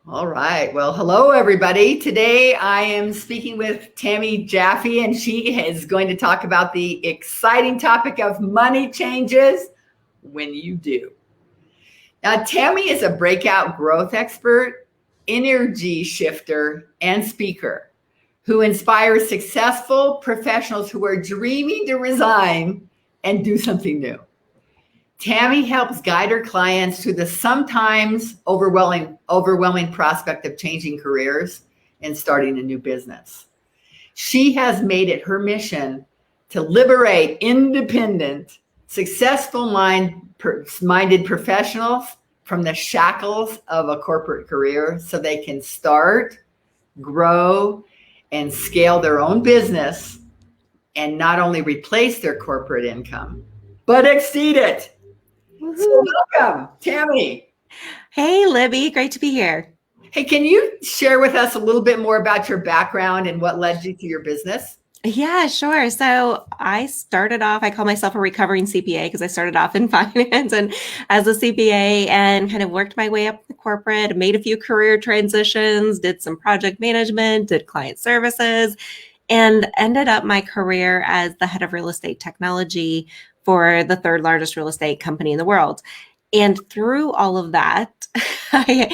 All right. Well, hello, everybody. Today I am speaking with Tammy Jaffe, and she is going to talk about the exciting topic of money changes when you do. Now, Tammy is a breakout growth expert, energy shifter, and speaker who inspires successful professionals who are dreaming to resign and do something new. Tammy helps guide her clients through the sometimes overwhelming prospect of changing careers and starting a new business. She has made it her mission to liberate independent, successful minded professionals from the shackles of a corporate career so they can start, grow, and scale their own business and not only replace their corporate income, but exceed it. So welcome, Tammy. Hey, Libby, great to be here. Hey, can you share with us a little bit more about your background and what led you to your business? Yeah, sure. So I started off, I call myself a recovering CPA because I started off in finance and as a CPA and kind of worked my way up the corporate, made a few career transitions, did some project management, did client services, and ended up my career as the head of real estate technology for the third largest real estate company in the world. And through all of that, I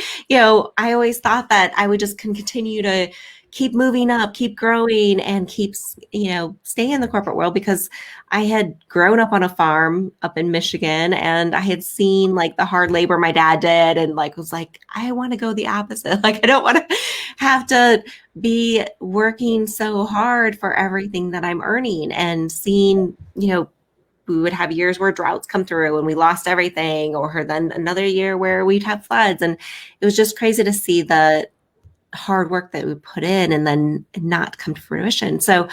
always thought that I would just continue to keep moving up, keep growing, and stay in the corporate world because I had grown up on a farm up in Michigan and I had seen like the hard labor my dad did and like was like, I want to go the opposite. Like I don't want to have to be working so hard for everything that I'm earning and seeing, we would have years where droughts come through and we lost everything, or then another year where we'd have floods. And it was just crazy to see the hard work that we put in and then not come to fruition. So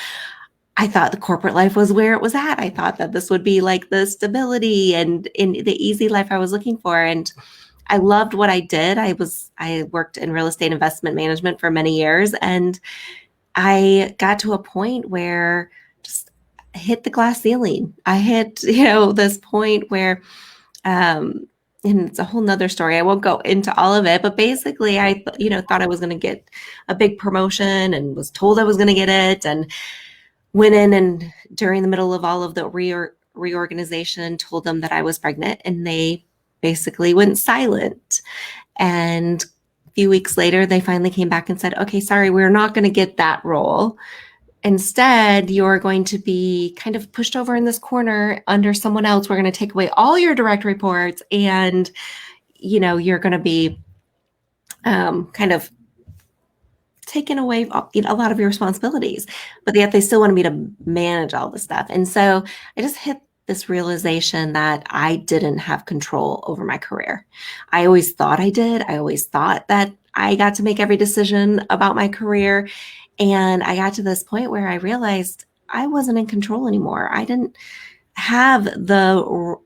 I thought the corporate life was where it was at. I thought that this would be like the stability and in the easy life I was looking for. And I loved what I did. I worked in real estate investment management for many years, and I got to a point where just hit the glass ceiling. I hit, this point where, and it's a whole nother story. I won't go into all of it, but basically I, thought I was going to get a big promotion and was told I was going to get it, and went in and during the middle of all of the reorganization told them that I was pregnant, and they basically went silent. And a few weeks later, they finally came back and said, okay, sorry, we're not going to get that role. Instead, you're going to be kind of pushed over in this corner under someone else. We're going to take away all your direct reports and, you're going to be kind of taken away a lot of your responsibilities, but yet they still wanted me to manage all this stuff. And so I just hit this realization that I didn't have control over my career. I always thought I did. I always thought that I got to make every decision about my career. And I got to this point where I realized I wasn't in control anymore. I didn't have the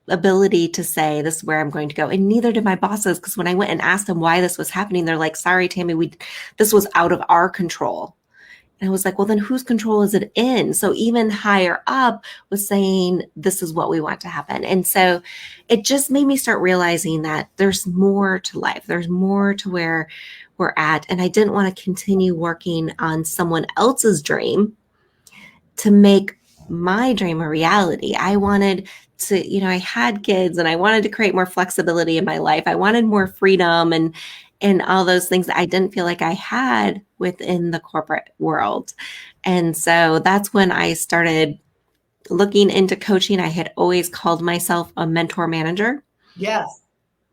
ability to say this is where I'm going to go. And neither did my bosses, because when I went and asked them why this was happening, they're like, sorry, Tammy, this was out of our control. And I was like, well, then whose control is it in? So even higher up was saying, this is what we want to happen. And so it just made me start realizing that there's more to life. There's more to where we're at. And I didn't want to continue working on someone else's dream to make my dream a reality. I wanted to, I had kids and I wanted to create more flexibility in my life. I wanted more freedom and all those things that I didn't feel like I had within the corporate world. And so that's when I started looking into coaching. I had always called myself a mentor manager. Yes.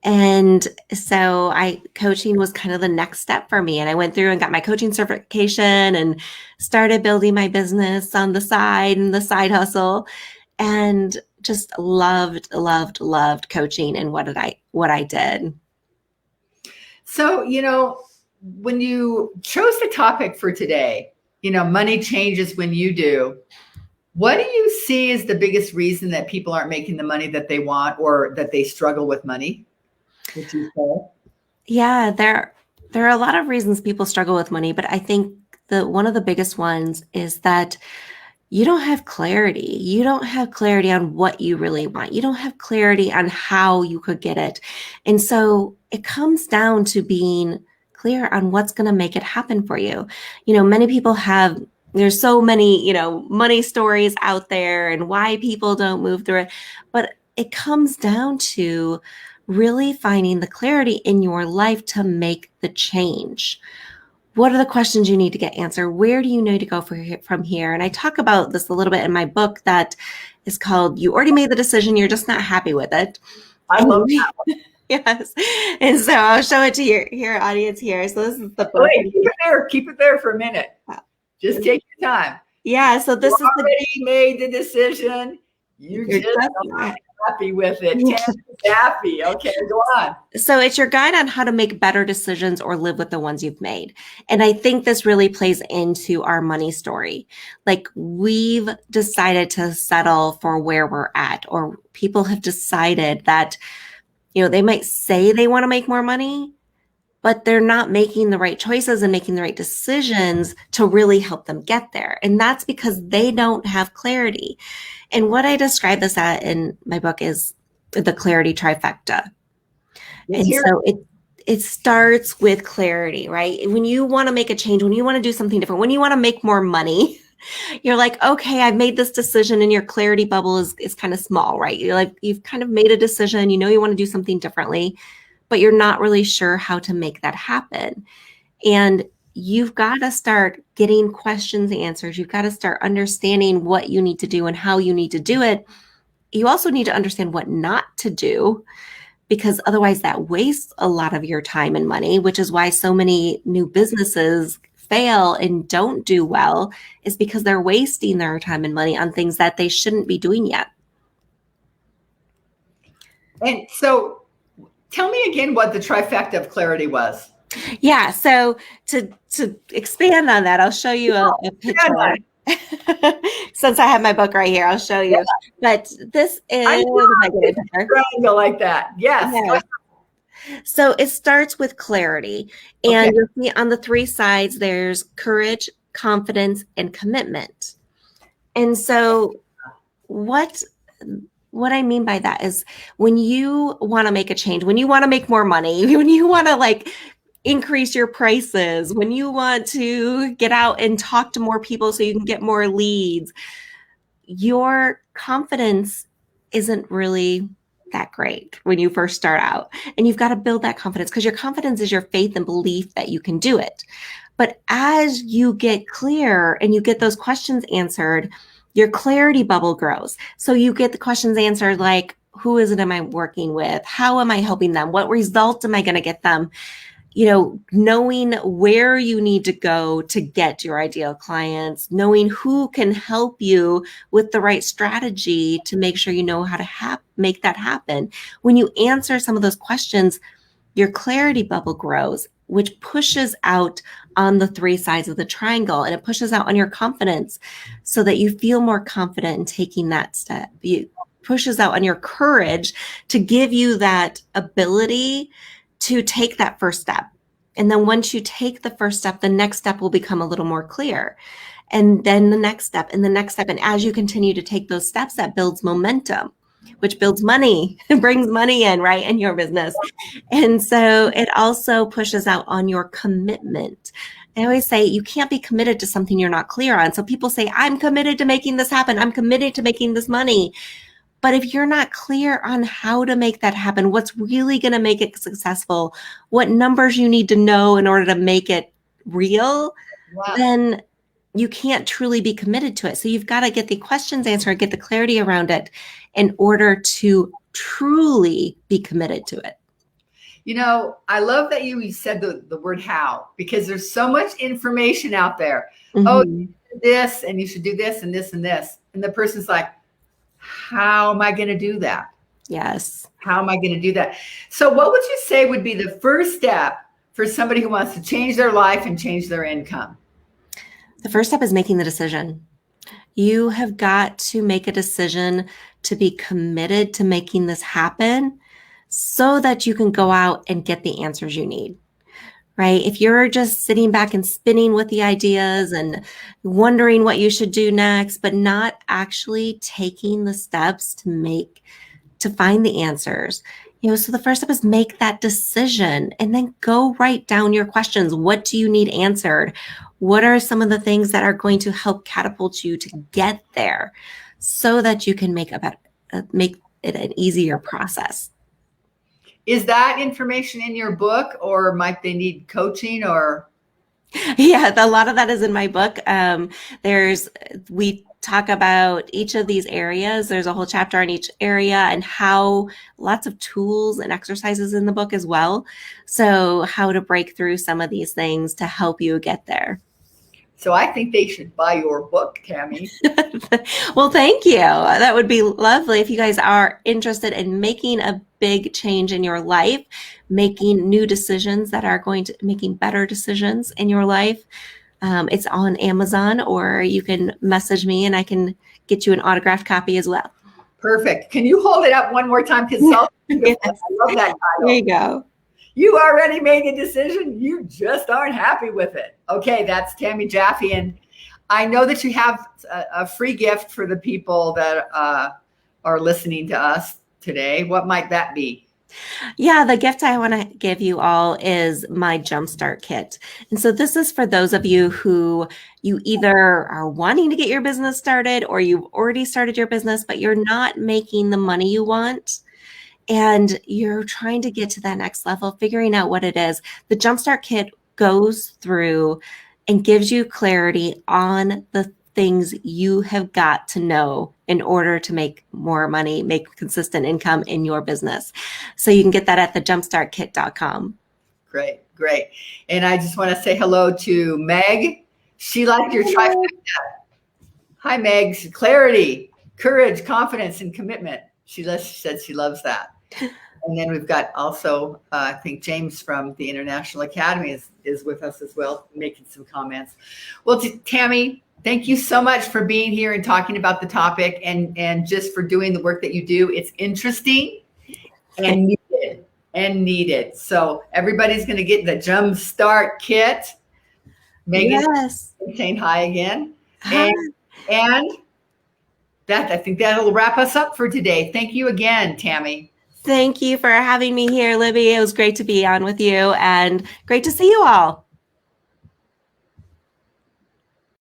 And so coaching was kind of the next step for me. And I went through and got my coaching certification and started building my business on the side and the side hustle, and just loved coaching and what I did. So, when you chose the topic for today, money changes when you do, what do you see as the biggest reason that people aren't making the money that they want or that they struggle with money? Would you say? Yeah, there are a lot of reasons people struggle with money, but I think one of the biggest ones is that you don't have clarity. You don't have clarity on what you really want. You don't have clarity on how you could get it. And so it comes down to being clear on what's going to make it happen for you. Many people there's so many, money stories out there and why people don't move through it. But it comes down to really finding the clarity in your life to make the change. What are the questions you need to get answered? Where do you need to go from here? And I talk about this a little bit in my book that is called You Already Made the Decision, You're Just Not Happy with It. I love that one. Yes. And so I'll show it to your audience here. So this is the book. Wait, keep it there for a minute. Just take your time. Yeah. So this is already made the decision. You're just not happy with it. Tammy Jaffe. Okay, go on. So it's your guide on how to make better decisions or live with the ones you've made. And I think this really plays into our money story. Like, we've decided to settle for where we're at, or people have decided that, they might say they want to make more money, but they're not making the right choices and making the right decisions to really help them get there. And that's because they don't have clarity. And what I describe this at in my book is the clarity trifecta. And so it starts with clarity, right? When you want to make a change, when you want to do something different, when you want to make more money, you're like, okay, I've made this decision, and your clarity bubble is kind of small, right? You're like, you've kind of made a decision, you want to do something differently, but you're not really sure how to make that happen. And you've got to start getting questions answered. You've got to start understanding what you need to do and how you need to do it. You also need to understand what not to do, because otherwise that wastes a lot of your time and money, which is why so many new businesses fail and don't do well, is because they're wasting their time and money on things that they shouldn't be doing yet. And so tell me again what the trifecta of clarity was. Yeah. So to expand on that, I'll show you a picture. Since I have my book right here, I'll show you. Yeah. But this is a triangle like that. Yes. Yeah. So it starts with clarity. And you'll see on the three sides, there's courage, confidence, and commitment. And so what I mean by that is, when you want to make a change, when you want to make more money, when you want to increase your prices, when you want to get out and talk to more people so you can get more leads, your confidence isn't really that great when you first start out. And you've got to build that confidence, because your confidence is your faith and belief that you can do it. But as you get clear and you get those questions answered, your clarity bubble grows. So you get the questions answered like, who is it am I working with? How am I helping them? What result am I going to get them? Knowing where you need to go to get your ideal clients, knowing who can help you with the right strategy to make sure you know how to make that happen. When you answer some of those questions, your clarity bubble grows, which pushes out on the three sides of the triangle, and it pushes out on your confidence so that you feel more confident in taking that step. It pushes out on your courage to give you that ability to take that first step. And then once you take the first step, the next step will become a little more clear. And then the next step and the next step. And as you continue to take those steps, that builds momentum, which builds money, brings money in, right, in your business. And so it also pushes out on your commitment. I always say you can't be committed to something you're not clear on. So people say, I'm committed to making this happen. I'm committed to making this money. But if you're not clear on how to make that happen, what's really going to make it successful, what numbers you need to know in order to make it real, then you can't truly be committed to it. So you've got to get the questions answered, get the clarity around it in order to truly be committed to it. I love that you said the word how, because there's so much information out there. Mm-hmm. Oh, you should do this, and you should do this and this and this. And the person's like, how am I going to do that? Yes. How am I going to do that? So what would you say would be the first step for somebody who wants to change their life and change their income? The first step is making the decision. You have got to make a decision to be committed to making this happen so that you can go out and get the answers you need. Right? If you're just sitting back and spinning with the ideas and wondering what you should do next, but not actually taking the steps to find the answers, So the first step is make that decision and then go write down your questions. What do you need answered? What are some of the things that are going to help catapult you to get there so that you can make it an easier process? Is that information in your book, or might they need coaching? Or Yeah, a lot of that is in my book. We talk about each of these areas. There's a whole chapter on each area and how lots of tools and exercises in the book as well. So how to break through some of these things to help you get there. So I think they should buy your book, Tammy. Well, thank you. That would be lovely if you guys are interested in making a big change in your life, making new decisions that are making better decisions in your life. It's on Amazon, or you can message me and I can get you an autographed copy as well. Perfect. Can you hold it up one more time? Because Yes. I love that title. There you go. You already made a decision. You just aren't happy with it. Okay, that's Tammy Jaffe. And I know that you have a free gift for the people that are listening to us today. What might that be? Yeah, the gift I want to give you all is my Jumpstart kit. And so this is for those of you who you either are wanting to get your business started or you've already started your business, but you're not making the money you want. And you're trying to get to that next level, figuring out what it is. The Jumpstart kit goes through and gives you clarity on the things you have got to know in order to make more money, make consistent income in your business. So you can get that at thejumpstartkit.com. Great, great. And I just want to say hello to Meg. She liked your trifecta. Hi, Meg. Clarity, courage, confidence, and commitment. She said she loves that. And then we've got also, I think James from the International Academy is with us as well, making some comments. Well, Tammy, thank you so much for being here and talking about the topic and just for doing the work that you do. It's interesting and needed. So everybody's going to get the Jumpstart kit. Megan, yes. Saying hi again. And that, I think that'll wrap us up for today. Thank you again, Tammy. Thank you for having me here, Libby. It was great to be on with you and great to see you all.